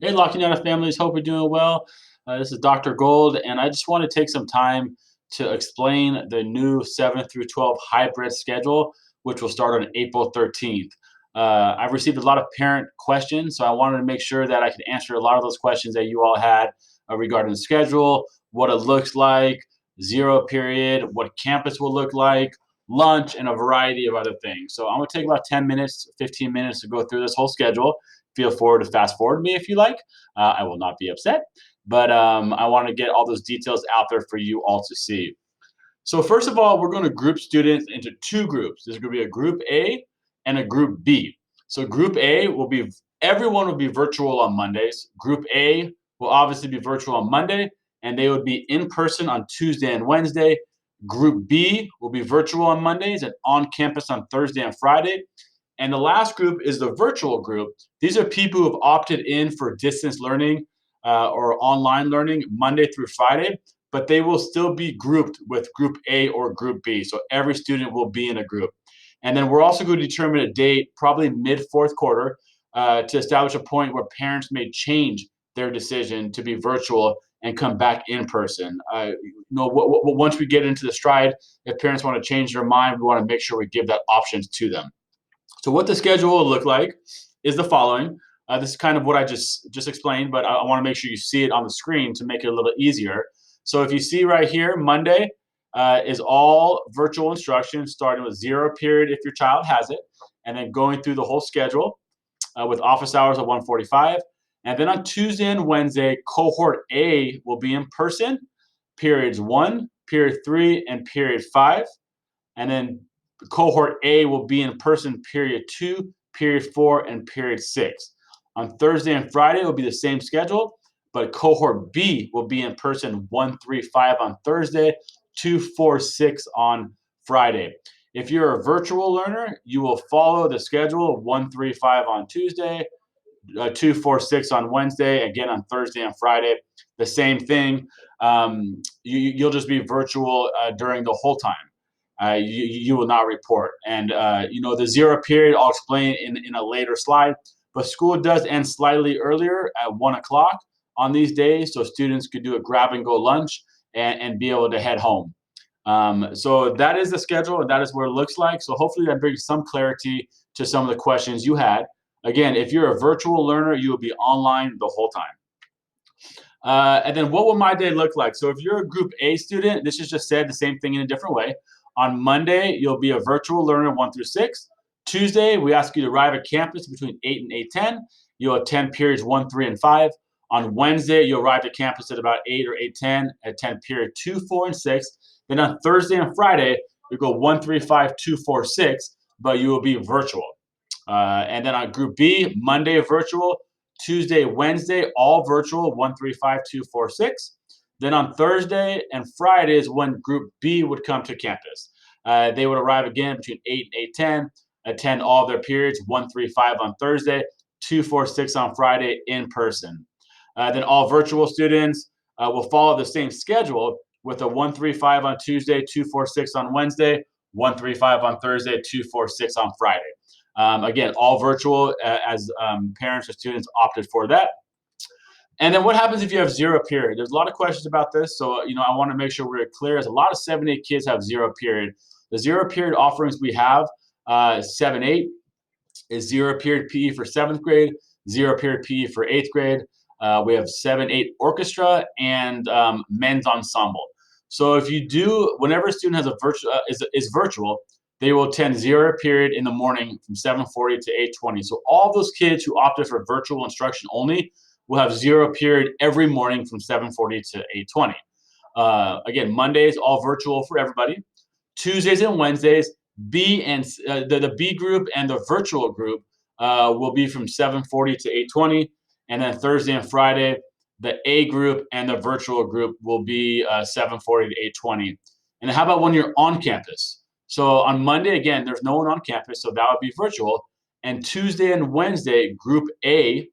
Hey, Locking Down Families. Hope you're doing well. This is Dr. Gold, and I just want to take some time to explain the new 7 through 12 hybrid schedule, which will start on April 13th. I've received a lot of parent questions, so I wanted to make sure that I could answer a lot of those questions that you all had regarding the schedule, what it looks like, zero period, what campus will look like, lunch, and a variety of other things. So I'm going to take about 10 minutes, 15 minutes to go through this whole schedule. Feel free to fast forward me if you like. I will not be upset, but I want to get all those details out there for you all to see. So first of all, we're going to group students into two groups. There's going to be a group A and a group B. So group A will be everyone will be virtual on Mondays. Group A will obviously be virtual on Monday, and they would be in person on Tuesday and Wednesday. Group B will be virtual on Mondays and on campus on Thursday and Friday. And the last group is the virtual group. These are people who have opted in for distance learning or online learning Monday through Friday, but they will still be grouped with group A or group B. So every student will be in a group. And then we're also going to determine a date, probably mid fourth quarter, to establish a point where parents may change their decision to be virtual and come back in person. Once we get into the stride, if parents want to change their mind, we want to make sure we give that options to them. So what the schedule will look like is the following. This is kind of what I just explained, but I want to make sure you see it on the screen to make it a little easier. So if you see right here, Monday is all virtual instruction, starting with zero period if your child has it, and then going through the whole schedule with office hours at 1:45. And then on Tuesday and Wednesday, cohort A will be in person, periods 1, period 3, and period 5. And then cohort A will be in person period 2, period 4, and period 6. On Thursday and Friday, it will be the same schedule, but cohort B will be in person 1, 3, 5 on Thursday, 2, 4, 6 on Friday. If you're a virtual learner, you will follow the schedule 1, 3, 5 on Tuesday, 2, 4, 6 on Wednesday, again on Thursday and Friday. The same thing. You'll just be virtual during the whole time. You will not report. And the zero period, I'll explain in a later slide. But school does end slightly earlier at 1 o'clock on these days, so students could do a grab and go lunch and be able to head home. So that is the schedule, and that is what it looks like. So hopefully that brings some clarity to some of the questions you had. Again, if you're a virtual learner, you will be online the whole time. And then what will my day look like? So if you're a group A student, this is just said the same thing in a different way. On Monday, you'll be a virtual learner 1 through 6. Tuesday, we ask you to arrive at campus between 8 and 8:10. You'll attend periods 1, 3, and 5. On Wednesday, you'll arrive at campus at about 8 or 8:10, attend period 2, 4, and 6. Then on Thursday and Friday, you go 1, 3, 5, 2, 4, 6, but you will be virtual. And then on Group B, Monday virtual, Tuesday, Wednesday, all virtual, 1, 3, 5, 2, 4, 6. Then on Thursday and Friday is when Group B would come to campus. They would arrive again between 8 and 8:10, attend all their periods, 1, 3, 5 on Thursday, 2, 4, 6 on Friday in person. Then all virtual students will follow the same schedule with a 1, 3, 5 on Tuesday, 2, 4, 6 on Wednesday, 1, 3, 5 on Thursday, 2, 4, 6 on Friday. Again, all virtual as parents or students opted for that. And then what happens if you have zero period? There's a lot of questions about this. So, I want to make sure we're clear as a lot of 7-8 kids have zero period. The zero period offerings we have, 7-8 is zero period PE for 7th grade, zero period PE for 8th grade. We have 7-8 orchestra and men's ensemble. So if you do, whenever a student has a virtual is virtual, they will attend zero period in the morning from 7:40 to 8:20. So all those kids who opted for virtual instruction only will have zero period every morning from 7:40 to 8:20. Again, Mondays all virtual for everybody. Tuesdays and Wednesdays, the B group and the virtual group will be from 7:40 to 8:20, and then Thursday and Friday, the A group and the virtual group will be 7:40 to 8:20. And how about when you're on campus? So on Monday, again, there's no one on campus, so that would be virtual. And Tuesday and Wednesday, Group A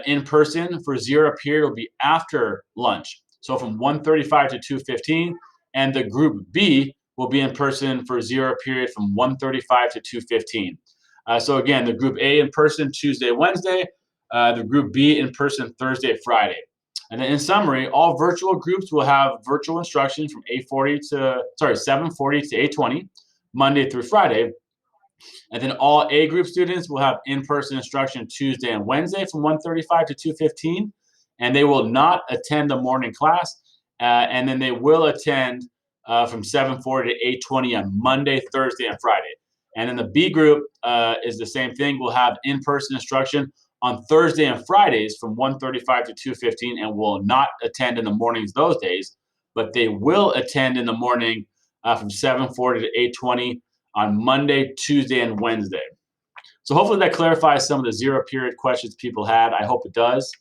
in person for zero period will be after lunch. So from 1:35 to 2:15, and the Group B will be in person for zero period from 1:35 to 2:15. So again, the Group A in person Tuesday, Wednesday, the group B in person Thursday, Friday. And then in summary, all virtual groups will have virtual instruction from 7:40 to 8:20, Monday through Friday. And then all A group students will have in-person instruction Tuesday and Wednesday from 1:35 to 2:15, and they will not attend the morning class. And then they will attend from 7:40 to 8:20 on Monday, Thursday, and Friday. And then the B group is the same thing. We'll have in-person instruction on Thursday and Fridays from 1:35 to 2:15, and will not attend in the mornings those days, but they will attend in the morning from 7:40 to 8:20 on Monday, Tuesday, and Wednesday. So hopefully that clarifies some of the zero period questions people had. I hope it does.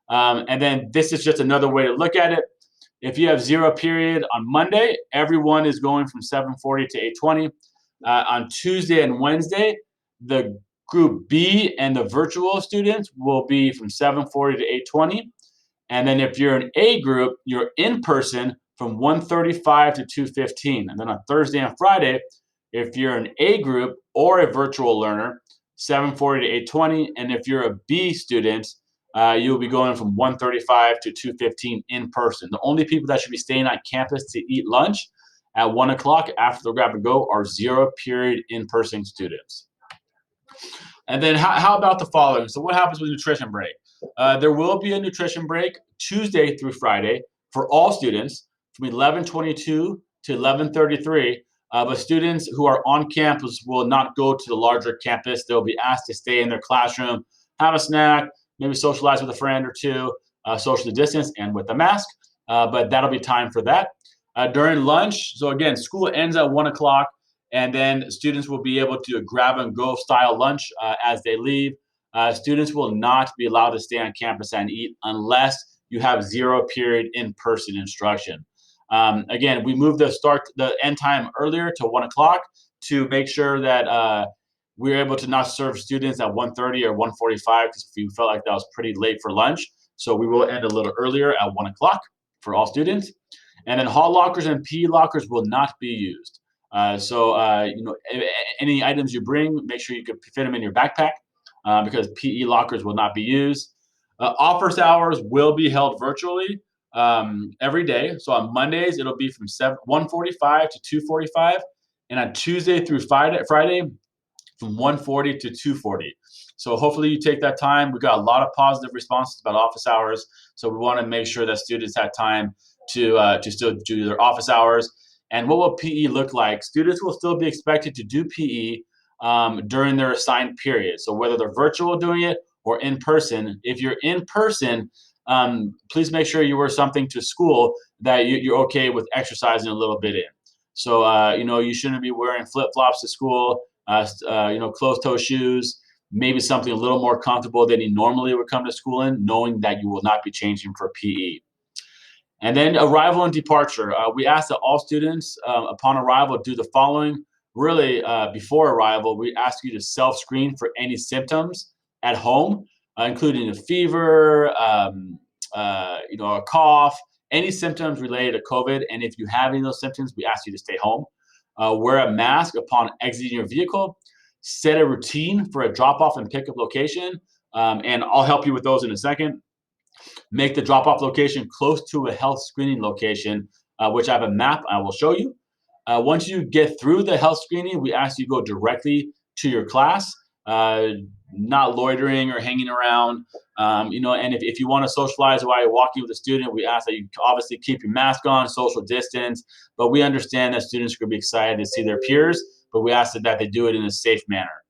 And then this is just another way to look at it. If you have zero period on Monday, everyone is going from 7:40 to 8:20. On Tuesday and Wednesday, the group B and the virtual students will be from 7:40 to 8:20. And then if you're an A group, you're in person from 1:35 to 2:15. And then on Thursday and Friday, if you're an A group or a virtual learner, 7:40 to 8:20. And if you're a B student, you'll be going from 1:35 to 2:15 in person. The only people that should be staying on campus to eat lunch at 1 o'clock after the grab and go are zero period in-person students. And then how about the following? So what happens with nutrition break? There will be a nutrition break Tuesday through Friday for all students from 11:22 to 11:33. But students who are on campus will not go to the larger campus. They'll be asked to stay in their classroom, have a snack, maybe socialize with a friend or two, socially distance and with a mask. But that'll be time for that. During lunch, so again, school ends at 1 o'clock, and then students will be able to grab and go style lunch as they leave. Students will not be allowed to stay on campus and eat unless you have zero period in-person instruction. Again, we moved the end time earlier to 1 o'clock to make sure that we were able to not serve students at 1:30 or 1:45 because we felt like that was pretty late for lunch. So we will end a little earlier at 1 o'clock for all students. And then hall lockers and PE lockers will not be used. Any items you bring, make sure you can fit them in your backpack because PE lockers will not be used. Office hours will be held virtually every day. So on Mondays, it'll be from 1:45 to 2:45, and on Tuesday through Friday from 1:40 to 2:40. So hopefully you take that time. We got a lot of positive responses about office hours, so we want to make sure that students have time to still do their office hours. And what will PE look like? Students will still be expected to do PE during their assigned period. So whether they're virtual doing it or in person, if you're in person, please make sure you wear something to school that you're okay with exercising a little bit in. So you shouldn't be wearing flip flops to school. Closed toe shoes. Maybe something a little more comfortable than you normally would come to school in, knowing that you will not be changing for PE. And then arrival and departure. We ask that all students, upon arrival, do the following. Really, before arrival, we ask you to self-screen for any symptoms at home, including a fever, a cough, any symptoms related to COVID. And if you have any of those symptoms, we ask you to stay home. Wear a mask upon exiting your vehicle. Set a routine for a drop-off and pickup location. And I'll help you with those in a second. Make the drop-off location close to a health screening location, which I have a map I will show you. Once you get through the health screening, we ask you to go directly to your class, not loitering or hanging around. And if you want to socialize while you're walking with a student, we ask that you obviously keep your mask on, social distance, but we understand that students are going to be excited to see their peers, but we ask that they do it in a safe manner.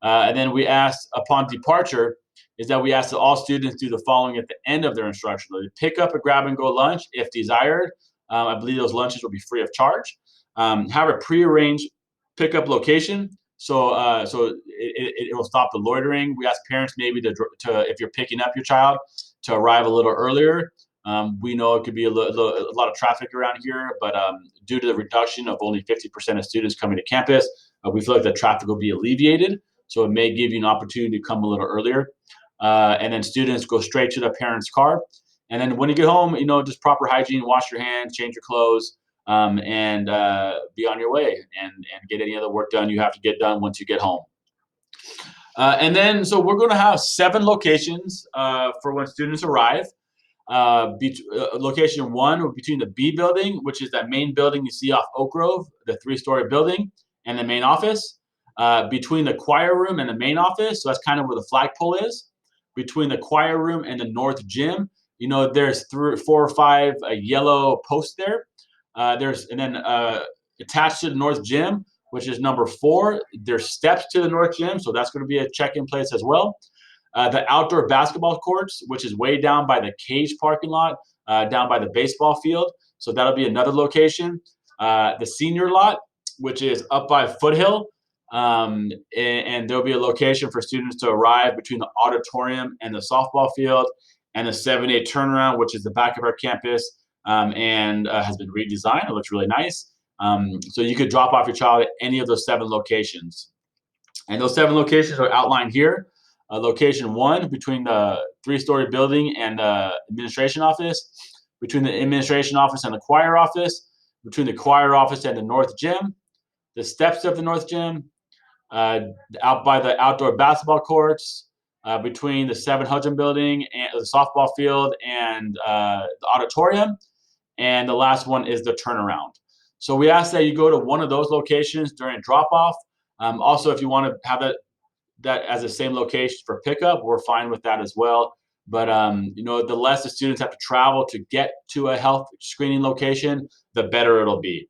And then we ask upon departure, is that we ask that all students do the following at the end of their instruction. They pick up a grab and go lunch if desired. I believe those lunches will be free of charge. Have a prearranged pickup location, so it will stop the loitering. We ask parents maybe to if you're picking up your child, to arrive a little earlier. We know it could be a lot of traffic around here, but due to the reduction of only 50% of students coming to campus, we feel like the traffic will be alleviated. So it may give you an opportunity to come a little earlier. And then students go straight to their parents' car. And then when you get home, just proper hygiene, wash your hands, change your clothes, and be on your way and get any other work done you have to get done once you get home. And then, so we're going to have 7 locations for when students arrive. Location 1 between the B building, which is that main building you see off Oak Grove, the 3-story building, and the main office. Between the choir room and the main office, so that's kind of where the flagpole is. Between the choir room and the north gym, there's 4 or 5 yellow posts there. And then attached to the north gym, which is number 4, there's steps to the north gym, so that's going to be a check-in place as well. The outdoor basketball courts, which is way down by the Cage parking lot, down by the baseball field. So that'll be another location. The senior lot, which is up by Foothill. And there'll be a location for students to arrive between the auditorium and the softball field, and the 7-8 turnaround, which is the back of our campus, and has been redesigned. It looks really nice. So you could drop off your child at any of those 7 locations. And those 7 locations are outlined here. Location 1 between the 3-story building and the administration office, between the administration office and the choir office, between the choir office and the north gym, the steps of the north gym, out by the outdoor basketball courts, between the 7 Hudson building and the softball field and the auditorium, and the last one is the turnaround. So we ask that you go to one of those locations during drop-off. Also, if you want to have that as the same location for pickup, we're fine with that as well. But the less the students have to travel to get to a health screening location, the better it'll be.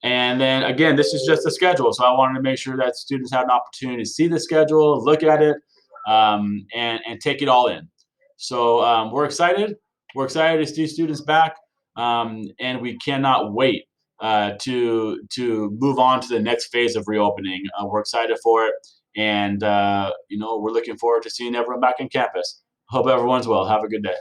And then again, this is just a schedule, so I wanted to make sure that students had an opportunity to see the schedule, look at it, and take it all in. So we're excited. We're excited to see students back, and we cannot wait to move on to the next phase of reopening. We're excited for it, and we're looking forward to seeing everyone back on campus. Hope everyone's well. Have a good day.